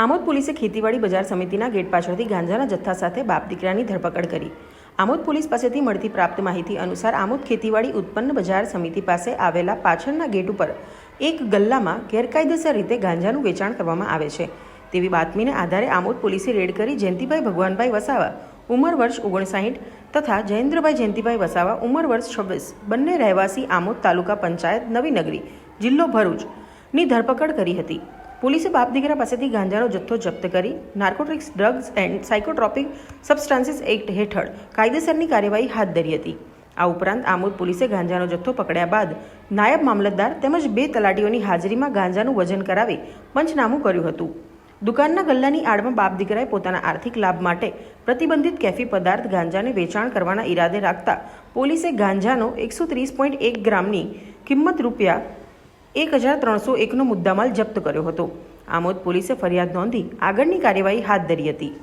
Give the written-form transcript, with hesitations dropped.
આમોદ પોલીસે ખેતીવાડી બજાર સમિતિના ગેટ પાછળથી ગાંજાના જથ્થા સાથે બાપ દીકરાની ધરપકડ કરી। આમોદ પોલીસ પાસેથી મળતી પ્રાપ્ત માહિતી અનુસાર આમોદ ખેતીવાડી ઉત્પન્ન બજાર સમિતિ પાસે આવેલા પાછળના ગેટ ઉપર એક ગલ્લામાં ગેરકાયદેસર રીતે ગાંજાનું વેચાણ કરવામાં આવે છે તેવી બાતમીને આધારે આમોદ પોલીસે રેડ કરી જયંતિભાઈ ભગવાનભાઈ વસાવા ઉંમર વર્ષ 59 તથા જયેન્દ્રભાઈ જયંતિભાઈ વસાવા ઉંમર વર્ષ 26 બંને રહેવાસી આમોદ તાલુકા પંચાયત નવી નગરી જિલ્લો ભરૂચની ધરપકડ કરી હતી। પોલીસે બાપ દીકરા પાસેથી ગાંજાનો જથ્થો જપ્ત કરી narcotics drugs and psychotropic સબસ્ટાન્સીસ act હેઠળ કાયદેસરની કાર્યવાહી હાથ ધરી હતી। આ ઉપરાંત આમોદ પોલીસે ગાંજાનો જથ્થો પકડ્યા બાદ નાયબ મામલતદાર તેમજ 2 તલાટીઓની હાજરીમાં ગાંજાનું વજન કરાવી પંચનામું કર્યું હતું। દુકાનના ગલ્લાની આડમાં બાપ દીકરાએ પોતાના આર્થિક લાભ માટે પ્રતિબંધિત કેફી પદાર્થ ગાંજાને વેચાણ કરવાના ઈરાદે રાખતા પોલીસે ગાંજાનો 130.1 ગ્રામની કિંમત ₹1301નો મુદ્દામાલ જપ્ત કર્યો હતો। આમોદ પોલીસે ફરિયાદ નોંધી આગળની કાર્યવાહી હાથ ધરી હતી।